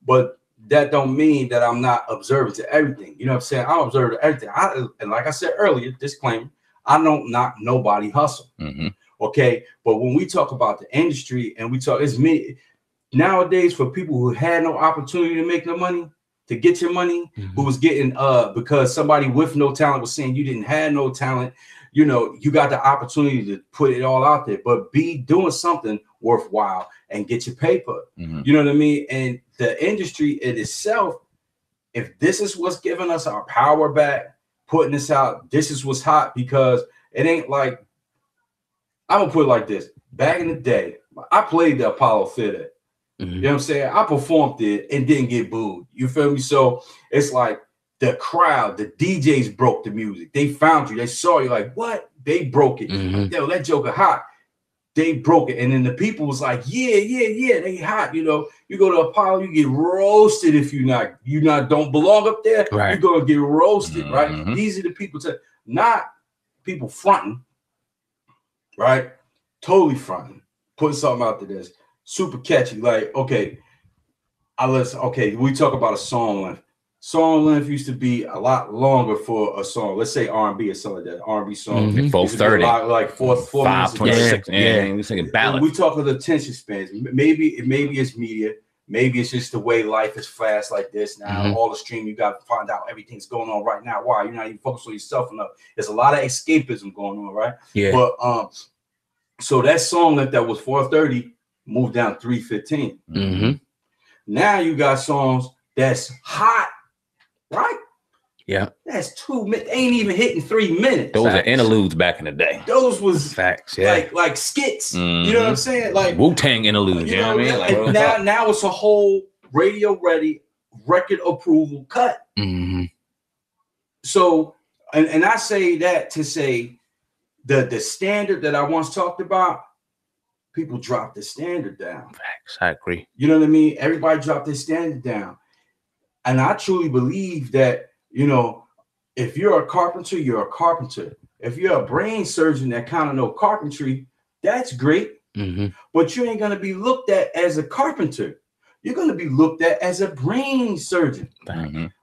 but that don't mean that I'm not observant to everything. You know what I'm saying? I observe everything. And like I said earlier, disclaimer, I don't knock nobody hustle. Okay. But when we talk about the industry and we talk, it's me nowadays for people who had no opportunity to make no money, to get your money, who was getting, because somebody with no talent was saying you didn't have no talent. You know, you got the opportunity to put it all out there, but be doing something worthwhile and get your paper. You know what I mean? And the industry in itself, if this is what's giving us our power back, putting this out, this is what's hot, because it ain't like, I'm gonna put it like this. Back in the day, I played the Apollo Theater. You know what I'm saying? I performed it and didn't get booed. You feel me? So it's like, the crowd, the DJs broke the music. They found you. They saw you like, what? They broke it. Yo, that joker hot. They broke it. And then the people was like, yeah, they hot. You know, you go to Apollo, you get roasted if you don't belong up there. Right. You're going to get roasted, right? These are the people, not people fronting, right? Totally fronting. Putting something out there that's super catchy. Like, okay, we talk about a song length. Song length used to be a lot longer for a song. Let's say R&B or something like that. R&B song. 4:30. Like 4 minutes. 5:26. We're singing ballads. We talk of the attention spans. Maybe it's media. Maybe it's just the way life is fast like this now. All the streaming, you got to find out everything's going on right now. Why? You're not even focused on yourself enough. There's a lot of escapism going on, right? Yeah. But so that song that was 4:30 moved down 3:15. Now you got songs that's hot. Right? Yeah. That's 2 minutes. Ain't even hitting 3 minutes. Those are interludes back in the day. Those was facts. Yeah. Like skits. You know what I'm saying? Like Wu-Tang interludes. You know what I mean? Like, now it's a whole radio ready, record approval cut. So, and I say that to say the standard that I once talked about, people dropped the standard down. Facts. I agree. You know what I mean? Everybody dropped their standard down. And I truly believe that, you know, if you're a carpenter, you're a carpenter. If you're a brain surgeon that kind of know carpentry, that's great. But you ain't going to be looked at as a carpenter. You're going to be looked at as a brain surgeon.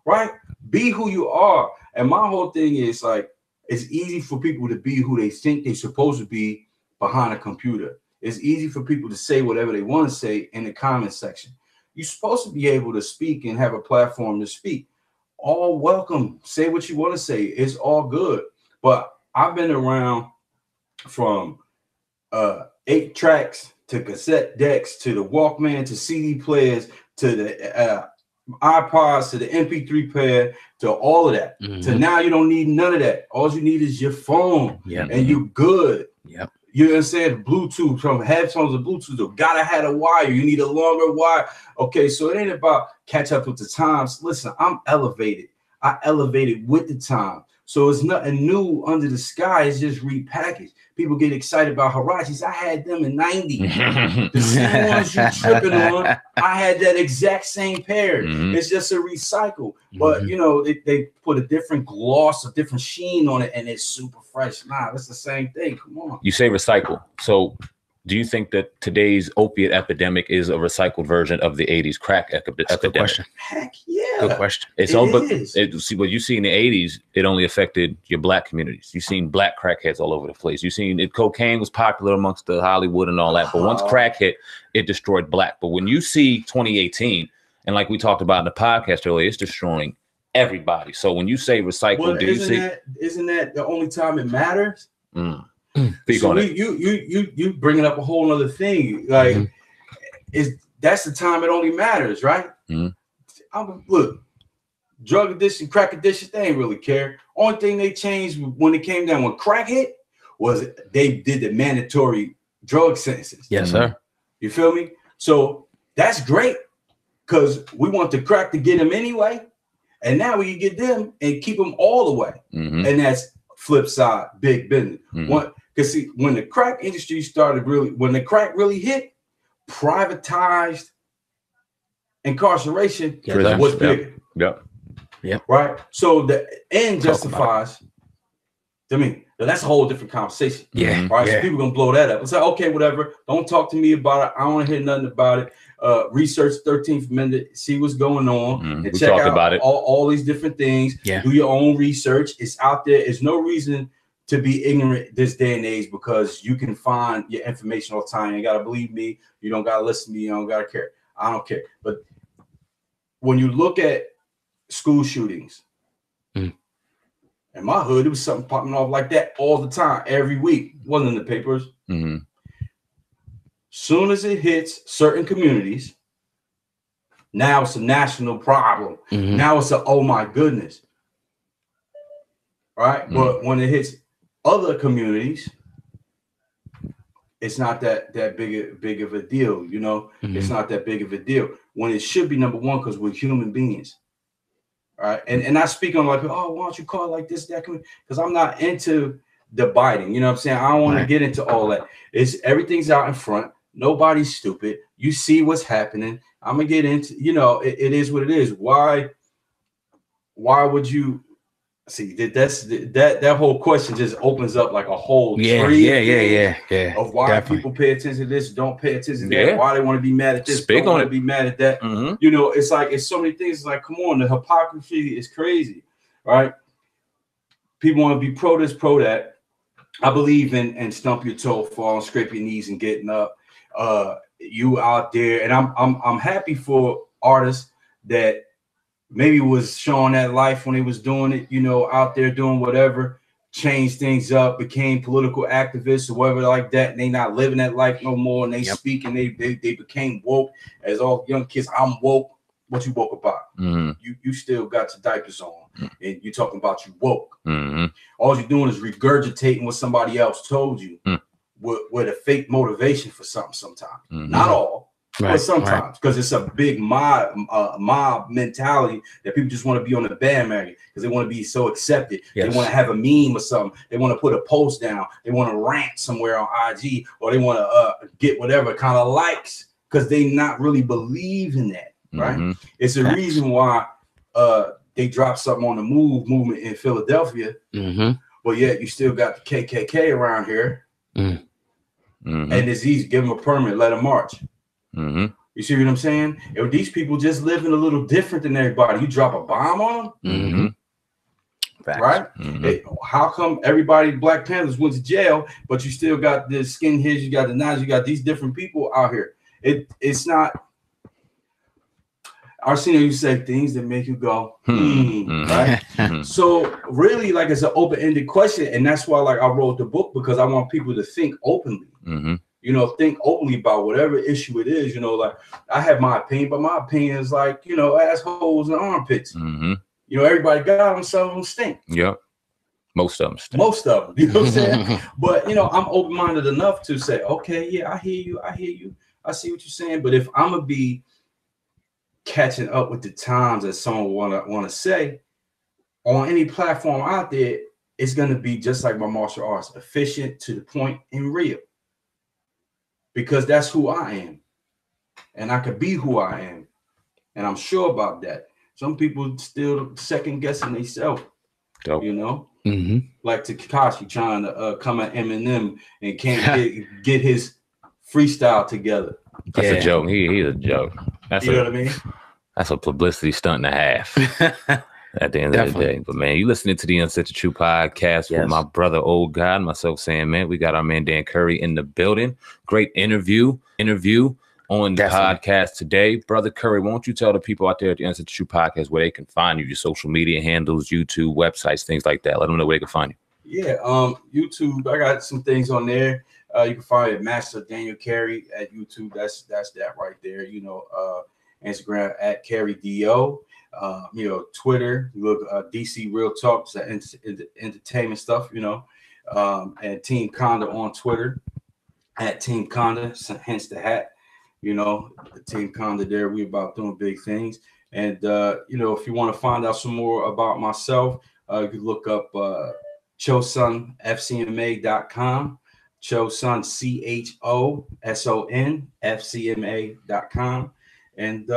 Right? Be who you are. And my whole thing is like, it's easy for people to be who they think they're supposed to be behind a computer. It's easy for people to say whatever they want to say in the comment section. You're supposed to be able to speak and have a platform to speak. All welcome. Say what you want to say. It's all good. But I've been around from 8 tracks to cassette decks to the Walkman to CD players to the iPods to the MP3 player to all of that. To now you don't need none of that. All you need is your phone and you're good. You know what I'm saying? Bluetooth, from headphones to Bluetooth, you gotta have a wire. You need a longer wire. Okay, so it ain't about catch up with the times. Listen, I'm elevated. I elevated with the time. So it's nothing new under the sky. It's just repackaged. People get excited about Hirachis. I had them in 90. The same ones you tripping on, I had that exact same pair. It's just a recycle. But, you know, they put a different gloss, a different sheen on it, and it's super fresh. Nah, it's the same thing. Come on. You say recycle. So do you think that today's opiate epidemic is a recycled version of the 80s crack epidemic? Good question. Heck yeah. Good question. It's all, but see what you see in the 80s, it only affected your black communities. You've seen black crackheads all over the place. You've seen it, cocaine was popular amongst the Hollywood and all that. But once crack hit, it destroyed black. But when you see 2018, and like we talked about in the podcast earlier, it's destroying everybody. So when you say recycle, well, isn't that the only time it matters? So you bringing up a whole other thing. Like, that's the time it only matters, right? Look, drug addiction, crack addiction, they ain't really care. Only thing they changed when it came down, when crack hit, was they did the mandatory drug sentences. Yes, sir. You feel me? So that's great because we want the crack to get them anyway. And now we can get them and keep them all the way. And that's flip side, big business. Because see, when the crack industry started when the crack really hit, privatized incarceration was bigger. Yep. Right? So the end justifies, I mean, that's a whole different conversation. Right? So people gonna blow that up. It's like, okay, whatever. Don't talk to me about it. I don't want to hear nothing about it. Research 13th Amendment, see what's going on, and check out about all these different things. Do your own research. It's out there. There's no reason to be ignorant this day and age because you can find your information all the time. You gotta believe me. You don't gotta listen to me. You don't gotta care. I don't care. But when you look at school shootings, in my hood, it was something popping off like that all the time, every week. It wasn't in the papers. Soon as it hits certain communities, now it's a national problem. Now it's a oh my goodness. Right? But when it hits other communities, it's not that big of a deal, you know. It's not that big of a deal when it should be number one because we're human beings. All right. And I speak on like, oh, why don't you call it like this, that? Because I'm not into debating, you know what I'm saying? I don't want to get into all that. Everything's out in front. Nobody's stupid. You see what's happening. I'm gonna get into, you know, it is what it is. Why would you see that whole question just opens up like a whole tree of why people pay attention to this, don't pay attention to that, why they want to be mad at this, don't want to be mad at that. You know, it's like it's so many things. It's like, come on, the hypocrisy is crazy, right? People want to be pro this, pro that. I believe in stump your toe, fall, scrape your knees, and getting up. You out there, and I'm happy for artists that maybe was showing that life when they was doing it, you know, out there doing whatever, changed things up, became political activists or whatever like that, and they not living that life no more, and they speak and they became woke. As all young kids, I'm woke. What you woke about? You still got your diapers on, and you talking about you woke. All you're doing is regurgitating what somebody else told you with a fake motivation for something sometimes. Not all, but sometimes, because it's a big mob mentality that people just want to be on the bandwagon because they want to be so accepted. They want to have a meme or something. They want to put a post down. They want to rant somewhere on IG, or they want to get whatever kind of likes because they not really believe in that. Right? It's a reason why they dropped something on the movement in Philadelphia, but yet you still got the KKK around here, and it's easy. Give them a permit, let them march. You see what I'm saying? If these people just living a little different than everybody, you drop a bomb on them, right? How come everybody Black Panthers went to jail, but you still got the skinheads, you got the Nazis, you got these different people out here? It's not. Arsenio, you say things that make you go, right? So really, like, it's an open-ended question, and that's why, like, I wrote the book, because I want people to think openly. You know, think openly about whatever issue it is. You know, like, I have my opinion, but my opinion is like, you know, assholes and armpits. You know, everybody got them, some of them stink. Most of them stink. Most of them, you know what I'm saying? But, you know, I'm open-minded enough to say, okay, yeah, I hear you. I see what you're saying. But if I'm going to be catching up with the times, as someone want to say, on any platform out there, it's going to be just like my martial arts, efficient, to the point, and real, because that's who I am, and I could be who I am, and I'm sure about that. Some people still second guessing themselves, you know, like Takashi trying to come at Eminem and can't get his freestyle together. That's a joke. He's a joke. You know what I mean? That's a publicity stunt and a half at the end of the day. But, man, you listening to the Uncensored True podcast with my brother, Old God, myself, SamAnt. We got our man, Dan Carey, in the building. Great interview on the podcast today. Brother Carey, why don't you tell the people out there at the Uncensored True podcast where they can find you, your social media handles, YouTube, websites, things like that. Let them know where they can find you. Yeah, YouTube, I got some things on there. You can find it, Master Daniel Carey, at YouTube. That's that right there. You know, Instagram at CareyDO. You know, Twitter, you look DC Real Talk, entertainment stuff. You know, and Team Conda on Twitter. at Team Conda, hence the hat. You know, the Team Conda there, we about doing big things. And, you know, if you want to find out some more about myself, you can look up ChoSunFCMA.com, Chosun, CHOSON, FCMA.com. And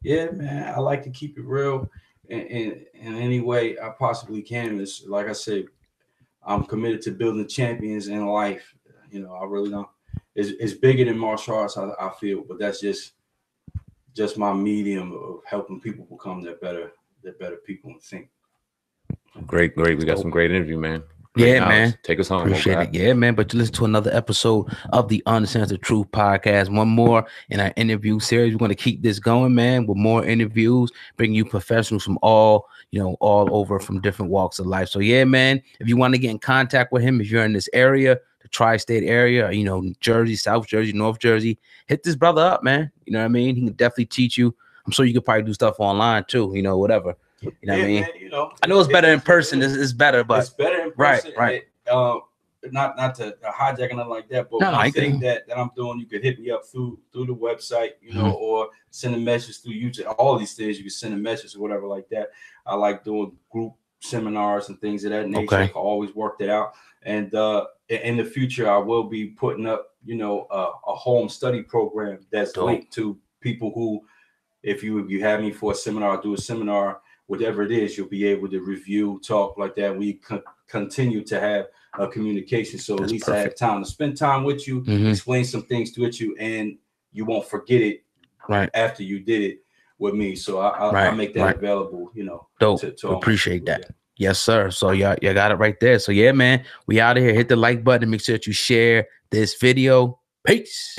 yeah, man, I like to keep it real in any way I possibly can. It's like I said, I'm committed to building champions in life. You know, I really don't. It's bigger than martial arts, I feel, but that's just my medium of helping people become that better people and think. Great. We got some great interview, man. Yeah, man. Take us home. Appreciate it. Yeah, man. But you listen to another episode of the Uncensored Truth Podcast. One more in our interview series. We're going to keep this going, man, with more interviews, bring you professionals from all over from different walks of life. So yeah, man, if you want to get in contact with him, if you're in this area, the tri-state area, or, you know, Jersey, South Jersey, North Jersey, hit this brother up, man. You know what I mean? He can definitely teach you. I'm sure you could probably do stuff online too, you know, whatever. You know what I mean? Man, you know, I know it's better in person. It's better, but it's better in person. Right. Not to hijack nothing like that, but one thing that I'm doing, you could hit me up through the website, you know, or send a message through YouTube. All these things you can send a message or whatever like that. I like doing group seminars and things of that nature. I always worked it out. And in the future, I will be putting up, you know, a home study program that's linked to people who, if you have me for a seminar, do a seminar, whatever it is, you'll be able to review, talk like that. We continue to have communication. So at least I have time to spend time with you, explain some things to you, and you won't forget it after you did it with me. So I'll make that available, you know. Dope. To appreciate that. Yeah. Yes, sir. So y'all got it right there. So yeah, man, we out of here. Hit the like button. Make sure that you share this video. Peace.